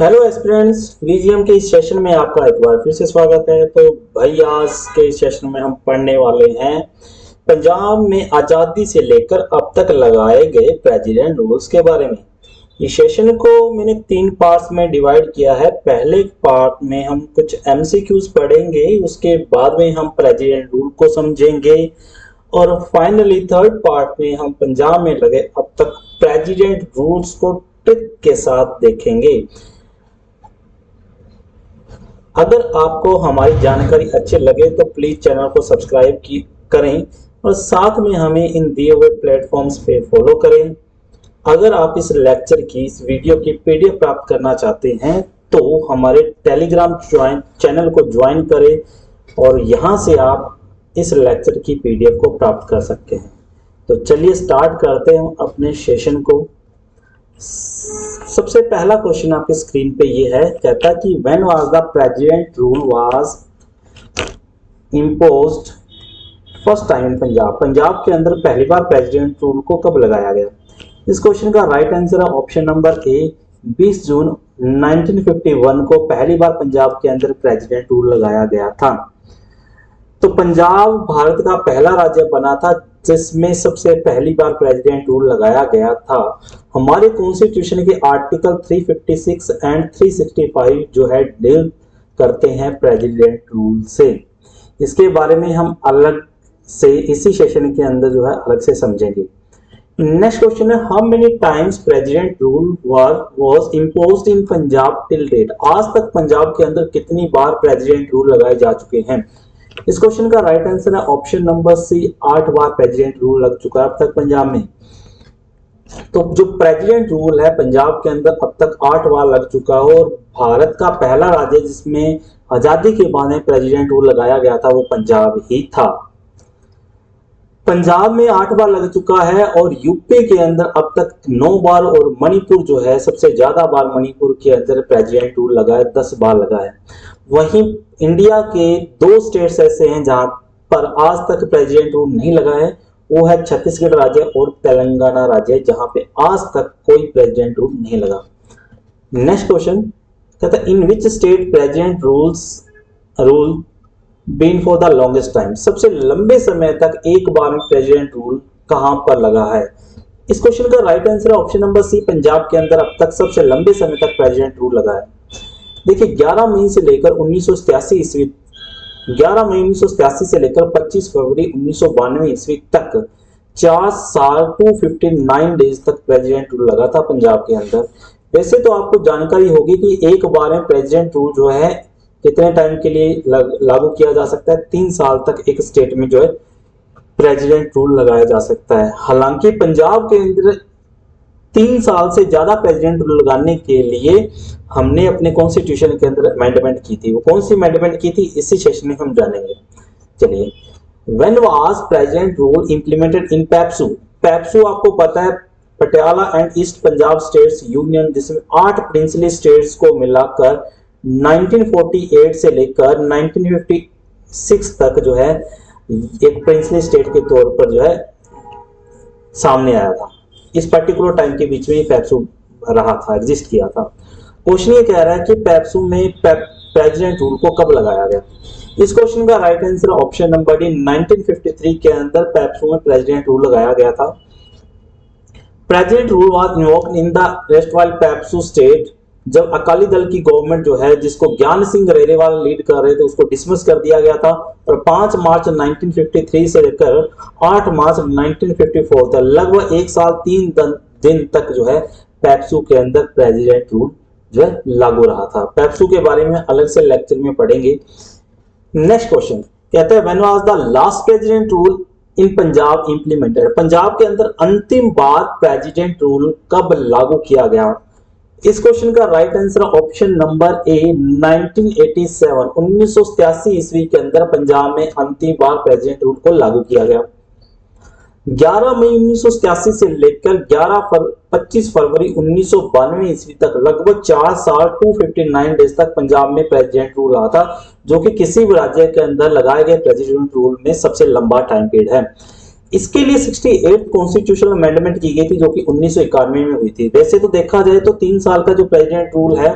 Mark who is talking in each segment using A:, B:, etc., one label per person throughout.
A: Hello aspirants, BGM के इस session में आपका एक बार फिर से स्वागत है। तो भाई आज के इस सेशन में हम पढ़ने वाले हैं पंजाब में आज़ादी से लेकर अब तक लगाए गए प्रेसिडेंट रूल्स के बारे में। इस सेशन को मैंने 3 पार्ट्स में डिवाइड किया है। पहले पार्ट में हम कुछ एमसीक्यूज पढ़ेंगे, उसके बाद में हम प्रेसिडेंट रूल को समझेंगे और फाइनली थर्ड पार्ट में हम पंजाब में लगे अब तक प्रेसिडेंट रूल्स को ट्रिक के साथ देखेंगे। अगर आपको हमारी जानकारी अच्छी लगे तो प्लीज चैनल को सब्सक्राइब करें और साथ में हमें इन दिए हुए प्लेटफॉर्म्स पे फॉलो करें। अगर आप इस लेक्चर की इस वीडियो की पीडीएफ प्राप्त करना चाहते हैं तो हमारे टेलीग्राम चैनल को ज्वाइन करें और यहाँ से आप इस लेक्चर की पीडीएफ को प्राप्त कर सकते हैं। तो चलिए स्टार्ट करते हैं अपने सेशन को। सबसे पहला क्वेश्चन आपके स्क्रीन पे ये है, कहता है कि when was the president rule was imposed first time in Punjab. Punjab के अंदर पहली बार प्रेसिडेंट रूल को कब लगाया गया। इस क्वेश्चन का राइट आंसर है ऑप्शन नंबर ए, 20 जून 1951 को पहली बार पंजाब के अंदर प्रेसिडेंट रूल लगाया गया था। तो पंजाब भारत का पहला राज्य बना था जिसमें सबसे पहली बार प्रेसिडेंट रूल लगाया गया था। हमारे कॉन्स्टिट्यूशन के आर्टिकल 356 एंड 365 जो है डील करते हैं प्रेसिडेंट रूल से। इसके बारे में हम अलग से इसी सेशन के अंदर जो है अलग से समझेंगे। नेक्स्ट क्वेश्चन है, how many times president rule was imposed in Punjab till date. आज तक पंजाब के अंदर कितनी बार प्रेसिडेंट रूल लगाए जा चुके हैं। इस क्वेश्चन का राइट आंसर है ऑप्शन नंबर सी, 8 बार प्रेसिडेंट रूल लग चुका है अब तक पंजाब में। तो जो प्रेसिडेंट रूल है पंजाब के अंदर अब तक 8 बार लग चुका है और भारत का पहला राज्य जिसमें आजादी के बाद में प्रेसिडेंट रूल लगाया गया था वो पंजाब ही था। पंजाब में 8 बार लग चुका है और यूपी के अंदर अब तक 9 बार और मणिपुर जो है सबसे ज्यादा बार मणिपुर के अंदर प्रेसिडेंट रूल लगा है, 10 बार लगा है। वहीं इंडिया के 2 स्टेट्स ऐसे हैं जहां पर आज तक प्रेसिडेंट रूल नहीं लगा है, वो है छत्तीसगढ़ राज्य और तेलंगाना राज्य जहां पे आज तक कोई प्रेसिडेंट रूल नहीं लगा। नेक्स्ट क्वेश्चन कहता है, in which state president rule been for the longest time. सबसे लंबे समय तक एक बार में प्रेसिडेंट रूल कहां पर लगा है। इस क्वेश्चन का राइट आंसर है ऑप्शन नंबर सी, पंजाब के अंदर अब तक सबसे लंबे समय तक प्रेसिडेंट रूल लगा है। देखिए 11 मई से लेकर 1987 ईस्वी 11 मई 1987 से लेकर 25 फरवरी 1992 ईस्वी तक 4 साल 259 डेज तक प्रेसिडेंट रूल लगा था पंजाब के अंदर। वैसे तो आपको जानकारी होगी कि एक बार में प्रेसिडेंट रूल जो है कितने टाइम के लिए लागू किया जा सकता है। 3 साल तक एक स्टेट में जो है प्रेसिडेंट रूल लगाया जा सकता है। हालांकि पंजाब के अंदर 3 साल से ज्यादा प्रेसिडेंट रूल लगाने के लिए हमने अपने कॉन्स्टिट्यूशन के अंदर अमेंडमेंट की थी। वो कौन सी अमेंडमेंट की थी इसी सेशन में हम जानेंगे। चलिए, when was president rule implemented in PEPSU. PEPSU आपको पता है Patiala and east Punjab states union, जिसमें 8 प्रिंसली स्टेट्स को मिलाकर 1948 से लेकर 1956 तक जो है एक प्रिंसली स्टेट के तौर पर जो है सामने आया था। इस पर्टिकुलर टाइम के बीच में पेप्सू रहा था, एग्जिस्ट किया था। क्वेश्चन ये कह रहा है कि पेप्सू में प्रेसिडेंट रूल को कब लगाया गया। इस क्वेश्चन का right answer option number D, 1953 के अंदर पेप्सू में प्रेसिडेंट रूल लगाया गया था। President rule was invoked in the erstwhile PEPSU state जब अकाली दल की गवर्नमेंट जो है जिसको ज्ञान सिंह रेलेवाल लीड कर रहे थे उसको डिसमिस कर दिया गया था और 5 मार्च 1953 से लेकर 8 मार्च 1954 तक लगभग 1 साल 3 दिन तक जो है पेप्सू के अंदर प्रेसिडेंट रूल जो है लागू रहा था। पेप्सू के बारे में अलग से लेक्चर में पढ़ेंगे। नेक्स्ट क्वेश्चन कहते हैं, when was the last president rule in Punjab implemented. Punjab के अंदर अंतिम बार प्रेसिडेंट रूल कब लागू किया गया। इस क्वेश्चन का right answer option number A, 1987 ईस्वी के अंदर पंजाब में अंतिम बार प्रेसिडेंट रूल को लागू किया गया। 11 मई 1987 से लेकर 25 फरवरी 1992 ईस्वी तक लगभग 4 साल 259 डेज तक पंजाब में प्रेसिडेंट रूल रहा था, जो कि किसी भी राज्य के अंदर लगाए गए प्रेसिडेंट रूल में सबसे लंबा टाइम पीरियड है। इसके लिए 68 कॉन्स्टिट्यूशनल अमेंडमेंट की गई थी जो कि 1991 में हुई थी। वैसे तो देखा जाए तो 3 साल का जो प्रेसिडेंट रूल है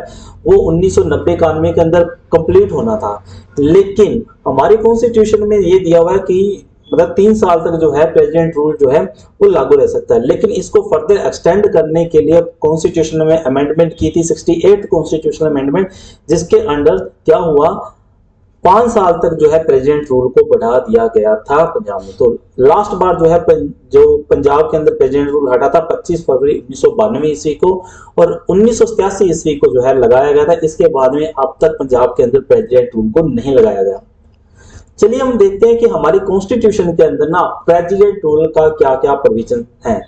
A: वो 1990-91 के अंदर कंप्लीट होना था, लेकिन हमारे कॉन्स्टिट्यूशन में ये दिया हुआ है कि मतलब 3 साल तक जो है प्रेसिडेंट रूल जो है वो लागू रह सकता है। लेकिन इसको फर्दर एक्सटेंड करने के लिए कॉन्स्टिट्यूशन में अमेंडमेंट की थी 68 कॉन्स्टिट्यूशनल अमेंडमेंट, जिसके अंडर क्या हुआ 5 साल तक जो है प्रेसिडेंट रूल को बढ़ा दिया गया था पंजाब में। तो लास्ट बार जो है जो पंजाब के अंदर प्रेसिडेंट रूल हटा था 25 फरवरी 1992 ईस्वी को, और 1987 ईस्वी को जो है लगाया गया था। इसके बाद में अब तक पंजाब के अंदर प्रेसिडेंट रूल को नहीं लगाया गया। चलिए हम देखते हैं कि हमारी कॉन्स्टिट्यूशन के अंदर ना प्रेसिडेंट रूल का क्या क्या प्रोविजन है।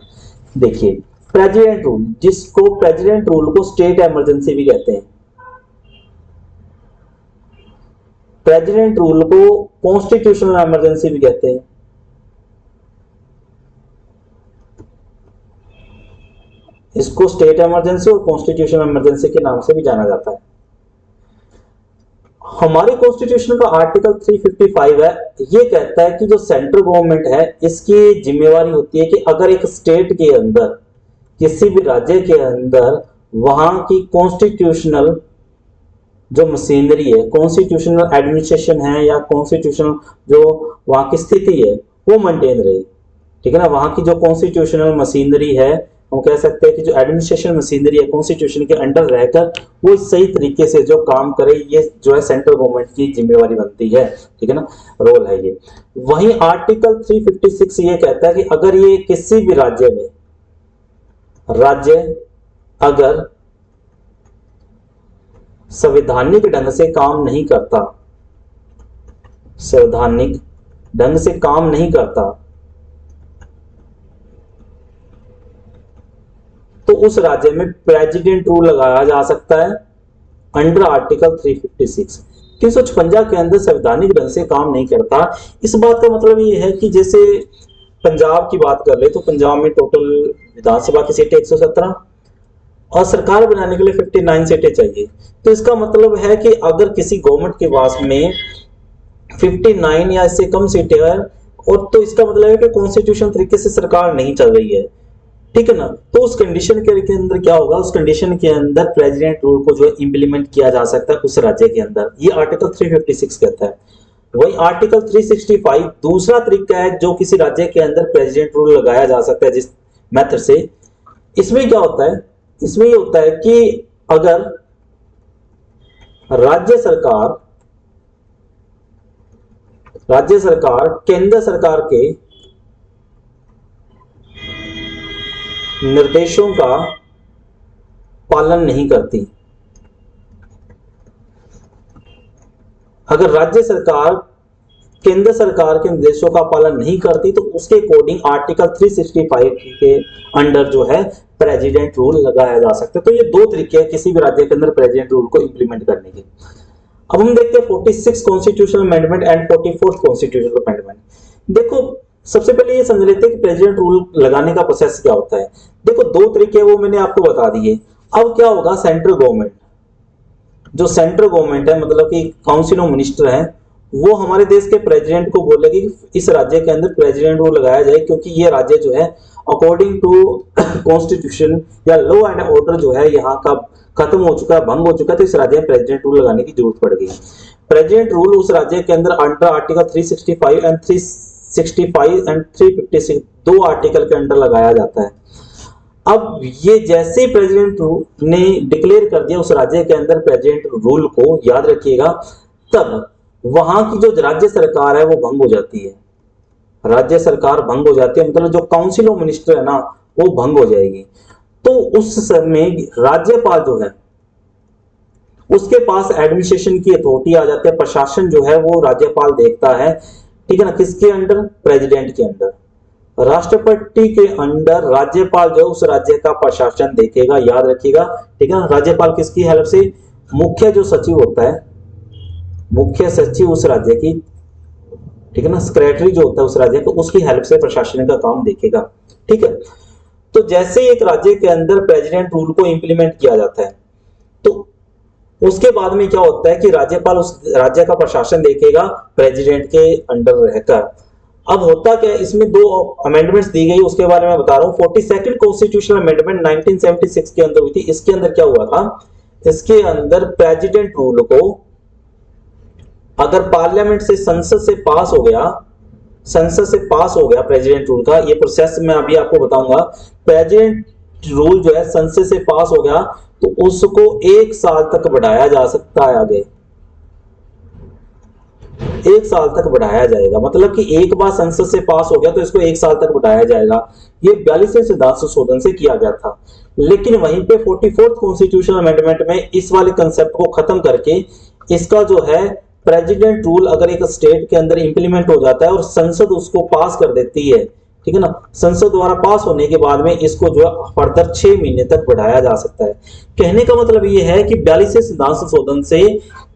A: देखिए प्रेसिडेंट रूल, जिसको प्रेसिडेंट रूल को स्टेट इमरजेंसी भी कहते हैं, प्रेसिडेंट रूल को कॉन्स्टिट्यूशनल इमरजेंसी भी कहते हैं। इसको स्टेट इमरजेंसी और कॉन्स्टिट्यूशनल इमरजेंसी के नाम से भी जाना जाता है। हमारे कॉन्स्टिट्यूशन का आर्टिकल 355 है, ये कहता है कि जो सेंट्रल गवर्नमेंट है इसकी जिम्मेवारी होती है कि अगर एक स्टेट के अंदर किसी भी राज्य के अंदर वहां की कॉन्स्टिट्यूशनल जो मशीनरी है, कॉन्स्टिट्यूशनल एडमिनिस्ट्रेशन है या कॉन्स्टिट्यूशनल जो वहां की स्थिति है वो मेंटेन रहे, ठीक है ना। वहां की जो कॉन्स्टिट्यूशनल मशीनरी है, हम कह सकते हैं कि जो एडमिनिस्ट्रेशन मशीनरी है कॉन्स्टिट्यूशन के अंडर रहकर वो सही तरीके से जो काम करे, ये जो है सेंट्रल गवर्नमेंट की जिम्मेवारी बनती है, ठीक है ना, रोल है ये। वहीं आर्टिकल 356 ये कहता है कि अगर ये किसी भी राज्य में अगर संवैधानिक ढंग से काम नहीं करता, संवैधानिक ढंग से काम नहीं करता, तो उस राज्य में प्रेसिडेंट रूल लगाया जा सकता है अंडर आर्टिकल 356। 356 के अंदर संवैधानिक ढंग से काम नहीं करता, इस बात का मतलब ये है कि जैसे पंजाब की बात कर ले तो पंजाब में टोटल विधानसभा की सीटें 117 और सरकार बनाने के लिए 59 सीटें चाहिए। तो इसका मतलब है कि अगर किसी गवर्नमेंट के पास में 59 या इससे कम सीटें हैं, और तो इसका मतलब है कि कॉन्स्टिट्यूशन तरीके से सरकार नहीं चल रही है, ठीक है ना। तो उस कंडीशन के अंदर क्या होगा, उस कंडीशन के अंदर प्रेसिडेंट रूल को जो है इंप्लीमेंट किया जा सकता है उस राज्य के अंदर, ये आर्टिकल 356 कहता है। वही आर्टिकल 365 दूसरा तरीका है जो किसी राज्य के अंदर प्रेसिडेंट रूल लगाया जा सकता है जिस मेथड से। इसमें क्या होता है, इसमें ये होता है कि अगर राज्य सरकार केंद्र सरकार के निर्देशों का पालन नहीं करती, अगर राज्य सरकार केंद्र सरकार के निर्देशों का पालन नहीं करती तो उसके अकॉर्डिंग आर्टिकल 365 के अंडर जो है प्रेसिडेंट रूल लगाया जा सकता है। तो ये दो तरीके हैं किसी भी राज्य के अंदर प्रेसिडेंट रूल को इंप्लीमेंट करने के। अब हम देखते हैं 46 constitutional amendment and 44th constitutional amendment. देखो सबसे पहले ये समझ लेते हैं कि प्रेसिडेंट रूल लगाने का प्रोसेस क्या होता है। देखो दो तरीके वो मैंने आपको बता दिए। अब क्या होगा, सेंट्रल गवर्नमेंट, जो सेंट्रल गवर्नमेंट है मतलब कि काउंसिल ऑफ मिनिस्टर है, वो हमारे देश के प्रेसिडेंट को बोलेगी कि इस राज्य के अंदर प्रेसिडेंट रूल लगाया जाए, क्योंकि ये राज्य जो है अकॉर्डिंग टू कॉन्स्टिट्यूशन या लॉ एंड ऑर्डर जो है यहाँ का खत्म हो चुका है, भंग हो चुका है, तो इस राज्य में प्रेसिडेंट रूल लगाने की जरूरत पड़ गई। प्रेसिडेंट रूल उस राज्य के अंदर अंडर आर्टिकल 365 एंड 365 एंड 356 दो आर्टिकल के अंडर लगाया जाता है। अब ये जैसे प्रेसिडेंट ने डिक्लेयर कर दिया उस राज्य के अंदर प्रेसिडेंट रूल को, याद रखिएगा, तब वहां की जो राज्य सरकार है वो भंग हो जाती है। राज्य सरकार भंग हो जाती है मतलब जो काउंसिल ऑफ मिनिस्टर है ना वो भंग हो जाएगी। तो उस समय राज्यपाल जो है उसके पास एडमिनिस्ट्रेशन की अथॉरिटी आ जाती है, प्रशासन जो है वो राज्यपाल देखता है, ठीक है ना, किसके अंडर, प्रेसिडेंट के अंडर। राष्ट्रपति के अंडर राज्यपाल जो उस राज्य का प्रशासन देखेगा, याद रखिएगा, ठीक है ना। राज्यपाल किसकी हेल्प से, मुख्य जो सचिव होता है, मुख्य सचिव उस राज्य की, ठीक है ना, सेक्रेटरी जो होता है उस राज्य का, उसकी हेल्प से प्रशासन का काम देखेगा, ठीक है। तो जैसे एक राज्य के अंदर प्रेसिडेंट रूल को इंप्लीमेंट किया जाता है तो उसके बाद में क्या होता है कि राज्यपाल उस राज्य का प्रशासन देखेगा प्रेसिडेंट के अंडर रहकर। अब होता क्या है, इसमें दो अमेंडमेंट्स दी गई, उसके बारे में बता रहा हूँ। 42nd कॉन्स्टिट्यूशनल अमेंडमेंट 1976 के अंदर हुई थी। इसके अंदर क्या हुआ था, इसके अंदर प्रेसिडेंट रूल को अगर पार्लियामेंट से, संसद से पास हो गया, संसद से पास हो गया प्रेसिडेंट रूल का, ये प्रोसेस मैं अभी आपको बताऊंगा। प्रेसिडेंट रूल जो है संसद से पास हो गया तो उसको 1 साल तक बढ़ाया जा सकता है आगे, 1 साल तक बढ़ाया जाएगा। मतलब कि एक बार संसद से पास हो गया तो इसको 1 साल तक बढ़ाया जाएगा। ये 42वें संविधान संशोधन से किया गया था। लेकिन वहीं पे 44th कॉन्स्टिट्यूशनल अमेंडमेंट में इस वाले कंसेप्ट को खत्म करके इसका जो है प्रेसिडेंट रूल अगर एक स्टेट के अंदर इंप्लीमेंट हो जाता है और संसद उसको पास कर देती है, ठीक है ना, संसद द्वारा पास होने के बाद में इसको जो है फर्दर 6 महीने तक बढ़ाया जा सकता है। कहने का मतलब ये है कि 42वें संविधान संशोधन से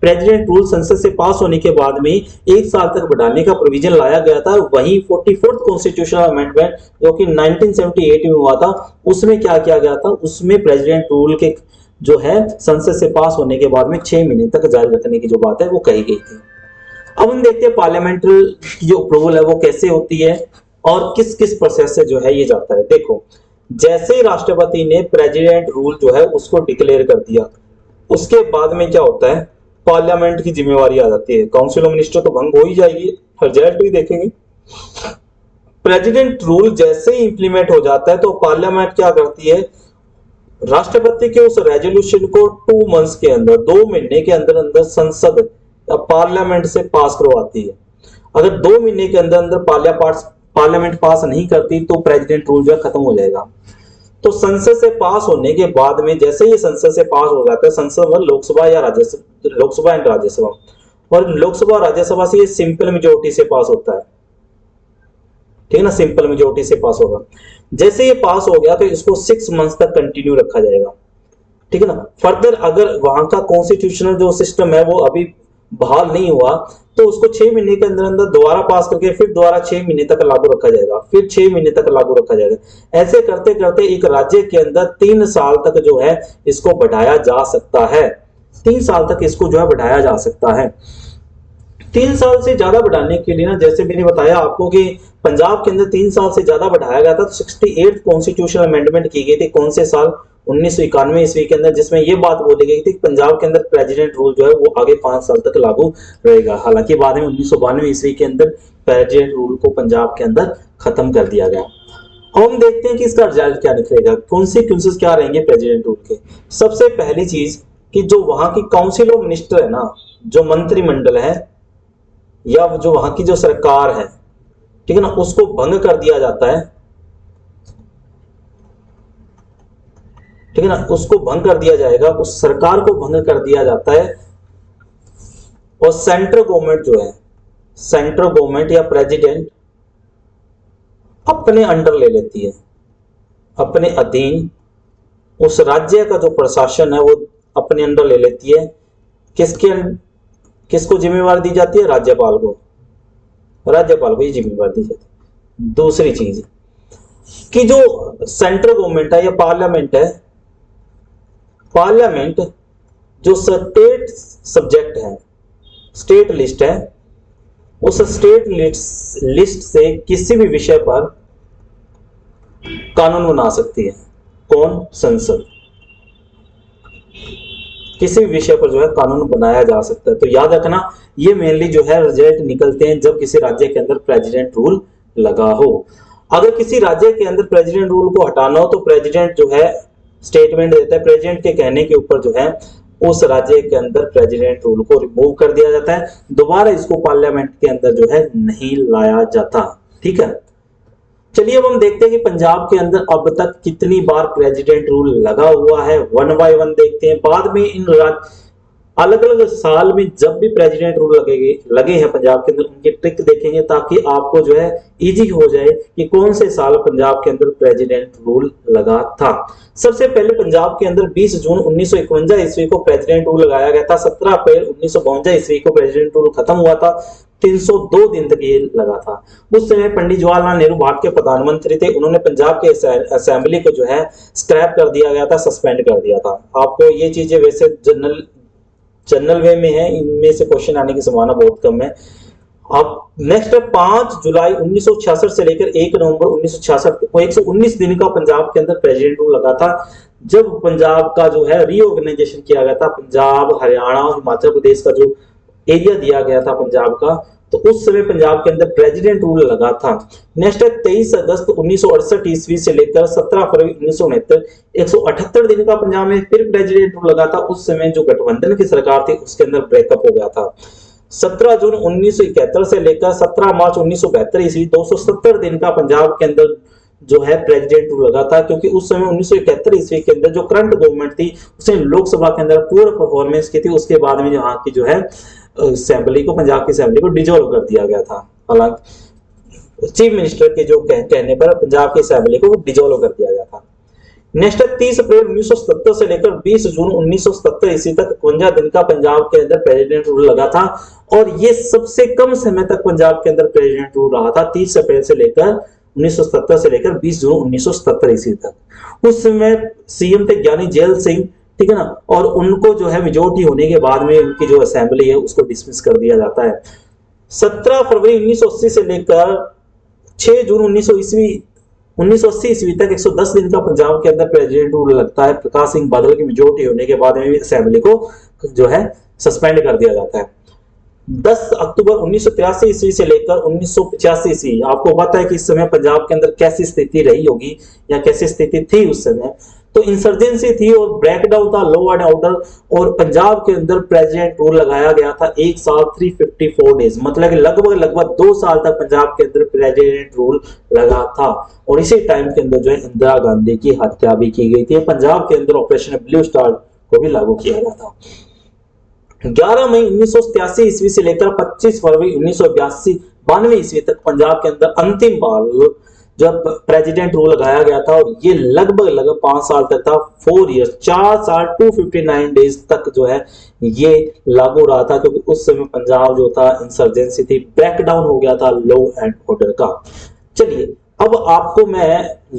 A: प्रेसिडेंट रूल संसद से पास होने के बाद में 1 साल तक बढ़ाने का प्रोविजन लाया गया था। वहीं 44th कॉन्स्टिट्यूशनल अमेंडमेंट जो कि 1978 में हुआ था, उसमें क्या किया गया था, उसमें प्रेसिडेंट रूल के जो है संसद से पास होने के बाद में 6 महीने तक जारी रखने की जो बात है वो कही गई थी। अब हम देखते हैं पार्लियामेंट्री की जो अप्रूवल है वो कैसे होती है और किस किस प्रोसेस से जो है ये जाता है। देखो, जैसे ही राष्ट्रपति ने प्रेसिडेंट रूल जो है उसको डिक्लेयर कर दिया, उसके बाद में क्या होता है, पार्लियामेंट की जिम्मेवारी आ जाती है। काउंसिल ऑफ मिनिस्टर तो भंग हो ही जाएगी, रिजल्ट भी देखेंगे। प्रेसिडेंट रूल जैसे ही इंप्लीमेंट हो जाता है तो पार्लियामेंट क्या करती है, राष्ट्रपति के उस रेजोल्यूशन को 2 मंथ्स के अंदर, 2 महीने के अंदर अंदर संसद या पार्लियामेंट से पास करवाती है। अगर 2 महीने के अंदर अंदर पार्लियामेंट पास नहीं करती तो प्रेसिडेंट रूल जो है खत्म हो जाएगा। तो संसद से पास होने के बाद में जैसे ही संसद से पास हो जाता है, संसद में लोकसभा या राज्यसभा, लोकसभा एंड राज्यसभा, और लोकसभा राज्यसभा से ये सिंपल मेजोरिटी से पास होता है, ठीक है ना, सिंपल मेजोरिटी से पास होगा। जैसे ये पास हो गया तो इसको 6 मंथ्स तक कंटिन्यू रखा जाएगा, ठीक है ना। फर्दर अगर वहां का कॉन्स्टिट्यूशनल जो सिस्टम है वो अभी बहाल नहीं हुआ तो उसको 6 महीने के अंदर अंदर दोबारा पास करके फिर दोबारा 6 महीने तक लागू रखा जाएगा, फिर 6 महीने तक लागू रखा जाएगा। ऐसे करते करते एक राज्य के अंदर 3 साल तक जो है इसको बढ़ाया जा सकता है, 3 साल तक इसको जो है बढ़ाया जा सकता है। 3 साल से ज्यादा बढ़ाने के लिए ना, जैसे मैंने बताया आपको कि पंजाब के अंदर 3 साल से ज्यादा बढ़ाया गया था, तो 68th कॉन्स्टिट्यूशनल अमेंडमेंट की गई थी। कौन से साल, 1991 ईस्वी के अंदर, जिसमें यह बात बोली गई थी कि पंजाब के अंदर प्रेसिडेंट रूल जो है वो आगे 5 साल तक लागू रहेगा। हालांकि बाद में 1992 ईस्वी के अंदर प्रेसिडेंट रूल को पंजाब के अंदर खत्म कर दिया गया। अब हम देखते हैं कि इसका रिजल्ट क्या निकलेगा, कॉन्सिक्वेंसेस क्या रहेंगे प्रेसिडेंट रूल के। सबसे पहली चीज कि जो वहां की काउंसिल ऑफ मिनिस्टर है ना, जो मंत्रिमंडल है या जो वहां की जो सरकार है, ठीक है ना, उसको भंग कर दिया जाता है, ठीक है ना, उसको भंग कर दिया जाएगा, उस सरकार को भंग कर दिया जाता है। और सेंट्रल गवर्नमेंट जो है, सेंट्रल गवर्नमेंट या प्रेसिडेंट अपने अंडर ले लेती है, अपने अधीन उस राज्य का जो प्रशासन है वो अपने अंडर ले लेती है। किसको जिम्मेवारी दी जाती है, राज्यपाल को, राज्यपाल को ये जिम्मेवारी दी जाती है। दूसरी चीज कि जो सेंट्रल गवर्नमेंट है या पार्लियामेंट है, पार्लियामेंट जो स्टेट सब्जेक्ट है, स्टेट लिस्ट है, उस स्टेट लिस्ट से किसी भी विषय पर कानून बना सकती है। कौन, संसद, किसी भी विषय पर जो है कानून बनाया जा सकता है। तो याद रखना, ये मेनली जो है रिजल्ट निकलते हैं जब किसी राज्य के अंदर प्रेसिडेंट रूल लगा हो। अगर किसी राज्य के अंदर प्रेसिडेंट रूल को हटाना हो तो प्रेसिडेंट जो है स्टेटमेंट देता है, प्रेसिडेंट के कहने के ऊपर जो है उस राज्य के अंदर प्रेसिडेंट रूल को रिमूव कर दिया जाता है, दोबारा इसको पार्लियामेंट के अंदर जो है नहीं लाया जाता, ठीक है। चलिए अब हम देखते हैं कि पंजाब के अंदर अब तक कितनी बार प्रेसिडेंट रूल लगा हुआ है, वन बाय वन देखते हैं। बाद में इन अलग अलग साल में जब भी प्रेसिडेंट रूल लगे हैं पंजाब के अंदर, उनकी ट्रिक देखेंगे ताकि आपको जो है इजी हो जाए कि कौन से साल पंजाब के अंदर प्रेसिडेंट रूल लगा था। सबसे पहले पंजाब के अंदर 20 जून 1951 ईस्वी को प्रेसिडेंट रूल लगाया गया था। 17 अप्रैल 1952 ईस्वी को प्रेसिडेंट रूल खत्म हुआ था। 302 दिन तक ये लगा था। उस समय पंडित जवाहरलाल नेहरू भारत के प्रधानमंत्री थे। उन्होंने पंजाब के असेंबली को जो है स्क्रैप कर दिया गया था, सस्पेंड कर दिया था। आपको ये चीजें वैसे जनरल वे में है, इनमें से क्वेश्चन आने की संभावना बहुत कम है। अब नेक्स्ट है 5 जुलाई 1966 से लेकर 1 नवंबर 1966 को 119 दिन का पंजाब के अंदर प्रेसिडेंट रूल लगा था। जब पंजाब का जो है रीऑर्गेनाइजेशन किया गया था, पंजाब हरियाणा और हिमाचल प्रदेश का जो एरिया दिया गया था पंजाब का, तो उस समय पंजाब के अंदर प्रेसिडेंट रूल लगा था। नेक्स्ट है 23 अगस्त 1968 ईस्वी से लेकर 17 फरवरी 1969 178 दिन का पंजाब में फिर प्रेसिडेंट रूल लगा था। उस समय जो गठबंधन की सरकार थी उसके अंदर ब्रेकअप हो गया था। 17 जून 1971 से लेकर 17 मार्च 1972 ईस्वी 270 दिन का पंजाब के अंदर जो है प्रेसिडेंट रूल लगा था, क्योंकि उस समय 1971 ईस्वी के अंदर जो करंट गवर्नमेंट थी उसने लोकसभा के अंदर पूरा परफॉर्मेंस की थी। उसके बाद में यहाँ की जो है असेंबली को, पंजाब की असेंबली को डिजोल्व कर दिया गया था। हालांकि चीफ मिनिस्टर के जो कहने पर पंजाब की असेंबली को डिजोल्व कर दिया गया था। नेक्स्ट है 30 अप्रैल 1977 से लेकर 20 जून 1977 ईस्वी तक 51 दिन का पंजाब के अंदर प्रेसिडेंट रूल लगा था, और ये सबसे कम समय तक पंजाब के अंदर प्रेसिडेंट रूल रहा था। 30 अप्रैल से लेकर 1977 से लेकर 20 जून 1977 ईस्वी तक। उस समय सीएम थे ज्ञानी जैल सिंह, ठीक है ना, और उनको जो है मेजोरिटी होने के बाद में उनकी जो असेंबली है उसको डिसमिस कर दिया जाता है। 17 फरवरी 1980 से लेकर 6 जून 1980 ईस्वी तक 110 दिन का पंजाब के अंदर प्रेसिडेंट रूल लगता है। प्रकाश सिंह बादल की मेजोरिटी होने के बाद में असेंबली को जो है सस्पेंड कर दिया जाता है। 10 अक्टूबर 1983 ईस्वी से लेकर 1985 ईस्वी, आपको पता है कि इस समय पंजाब के अंदर कैसी स्थिति रही होगी या कैसी स्थिति थी उस समय, तो इंसर्जेंसी थी और ब्रेकडाउन था, लॉ एंड ऑर्डर, और पंजाब के अंदर प्रेसिडेंट रूल लगाया गया था 1 साल 354 डेज, मतलब कि लगभग 2 साल तक पंजाब के अंदर प्रेसिडेंट रूल लगा था। और इसी टाइम के अंदर जो है इंदिरा गांधी की हत्या भी की गई थी। पंजाब के अंदर ऑपरेशन ब्लू स्टार को भी लागू किया गया था। 11 मई 1987 ईस्वी से लेकर 25 फरवरी 1982 ईस्वी तक पंजाब के अंदर अंतिम बार जब प्रेसिडेंट रूल लगाया गया था, और ये लगभग 5 साल तक था, 4 इयर्स 4 साल 259 डेज तक जो है ये लागू रहा था, क्योंकि उस समय पंजाब जो था इंसर्जेंसी थी, ब्रेकडाउन हो गया था लॉ एंड ऑर्डर का। चलिए अब आपको मैं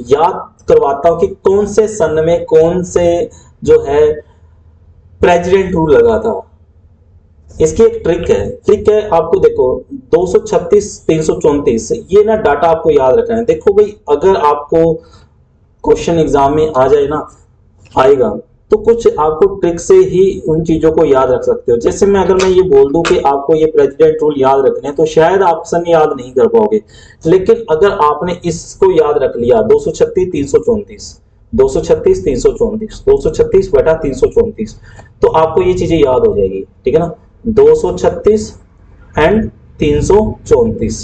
A: याद करवाता हूं कि कौन से सन में कौन से जो है प्रेसिडेंट रूल लगा था। इसकी एक ट्रिक है आपको, देखो 236 334 ये ना डाटा आपको याद रखना है। देखो भाई, अगर आपको क्वेश्चन एग्जाम में आ जाए ना, आएगा, तो कुछ आपको ट्रिक से ही उन चीजों को याद रख सकते हो। जैसे अगर मैं ये बोल दूं कि आपको ये प्रेसिडेंट रूल याद रखने हैं, तो शायद आप ऑप्शन याद नहीं कर पाओगे, लेकिन अगर आपने इसको याद रख लिया 236 334 236 334 236 बटा 334, तो आपको ये चीजें याद हो जाएगी, ठीक है ना। 236 एंड 334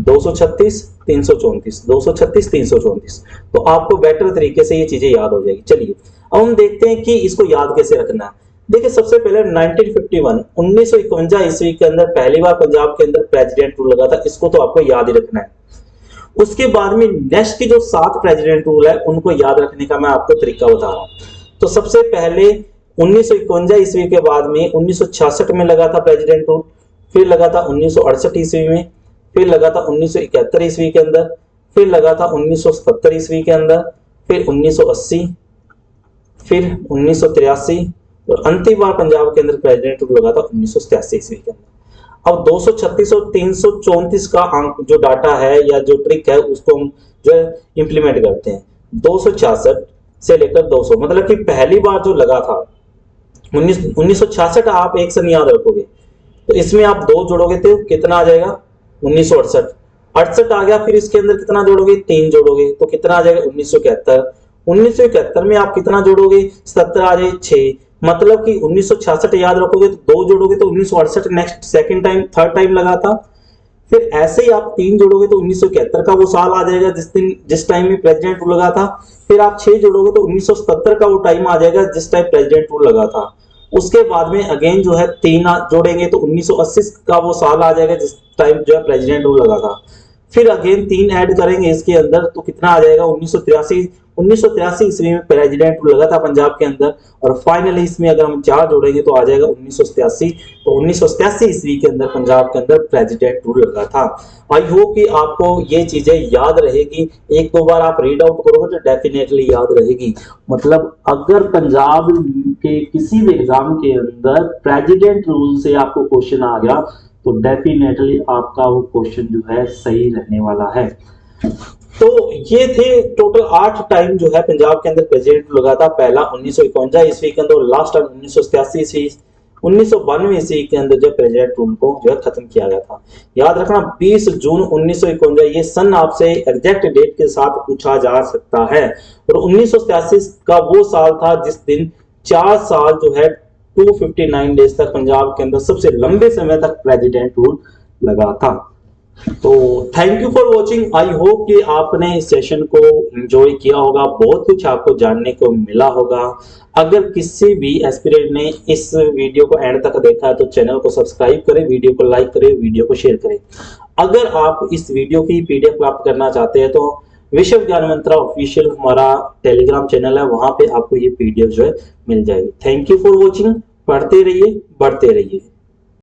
A: 236 334 236 334, तो आपको बेटर तरीके से ये चीजें याद हो जाएगी। चलिए अब हम देखते हैं कि इसको याद कैसे रखना है। देखिए सबसे पहले 1951 ईस्वी के अंदर पहली बार पंजाब के अंदर प्रेसिडेंट रूल लगा था, इसको तो आपको याद ही रखना है। उसके बाद में नेक्स्ट की जो 7 प्रेसिडेंट रूल है उनको याद रखने का मैं आपको तरीका बता रहा हूं। तो सबसे पहले 1951 ईस्वी के बाद में 1966 में लगा था प्रेसिडेंट रूल, फिर लगा था 1968 ईस्वी में, फिर लगा था 1971 ईस्वी के अंदर, फिर लगा था 1977 ईस्वी के अंदर, फिर 1980, फिर 1983, और अंतिम बार पंजाब के अंदर प्रेसिडेंट रूल लगा था 1987 ईस्वी के अंदर। अब 236 और 334 का अंक जो डाटा है या जो ट्रिक है उसको हम जो है इंप्लीमेंट करते हैं। 266 से लेकर 200, मतलब कि पहली बार जो लगा था 1966 आप एक सन याद रखोगे, तो इसमें आप 2 जोड़ोगे तो कितना आ जाएगा 1968, 68 आ गया, फिर इसके अंदर कितना जोड़ोगे 3 जोड़ोगे तो कितना आ जाएगा 1971, 1971 में आप कितना जोड़ोगे 17 आ जाए 6, मतलब कि 1966 याद रखोगे तो 2 जोड़ोगे तो 1968 next second time third time लगा था। फिर ऐसे ही आप 3 जोड़ोगे तो 1971 का वो साल आ जाएगा जिस टाइम में प्रेसिडेंट रूल लगा था। फिर आप 6 जोड़ोगे तो 1977 का वो टाइम आ जाएगा जिस टाइम प्रेसिडेंट रूल लगा था। उसके बाद में अगेन जो है 3 जोड़ेंगे तो 1980 का वो साल आ जाएगा जिस टाइम जो है प्रेसिडेंट रूल लगा था। फिर अगेन 3 ऐड करेंगे इसके अंदर तो कितना आ जाएगा 1983 ईस्वी में प्रेसिडेंट रूल लगा था पंजाब के अंदर, और फाइनली इसमें अगर हम 4 जोड़ेंगे तो आ जाएगा 1987, तो 1987 ईस्वी के अंदर पंजाब के अंदर प्रेसिडेंट रूल लगा था। आई होप कि आपको ये चीजें याद रहेगी, 1-2 बार आप रीड आउट करोगे तो डेफिनेटली याद रहेगी। मतलब अगर पंजाब के किसी भी एग्जाम के अंदर प्रेसिडेंट रूल से आपको क्वेश्चन आ गया तो डेफिनेटली आपका वो क्वेश्चन जो है सही रहने वाला है। तो ये थे टोटल 8 टाइम जो है पंजाब के अंदर प्रेसिडेंट लगा था। पहला 1951 ईस्वी के अंदर, लास्ट टाइम 1987 ईस्वी, 1992 ईस्वी के अंदर जो प्रेसिडेंट रूल को जो है खत्म किया गया था। याद रखना 20 जून 1951 ये सन आपसे एग्जैक्ट डेट के साथ पूछा जा सकता है। और 1987 का वो साल था जिस दिन 4 साल जो है 259 डेज तक पंजाब के अंदर सबसे लंबे समय तक प्रेसिडेंट रूल लगा था। तो thank you for watching. I hope कि आपने इस सेशन को एंजॉय किया होगा, बहुत कुछ आपको जानने को मिला होगा। अगर किसी भी एस्पिरेंट ने इस वीडियो को एंड तक देखा है तो चैनल को सब्सक्राइब करें, वीडियो को लाइक करें, वीडियो को शेयर करें। अगर आप इस वीडियो की पीडीएफ प्राप्त करना चाहते हैं तो विश्व ज्ञान मंत्रा ऑफिशियल हमारा टेलीग्राम चैनल है, वहां पे आपको ये पीडीएफ जो है मिल जाएगी। Thank you for watching. पढ़ते रहिए, बढ़ते रहिए।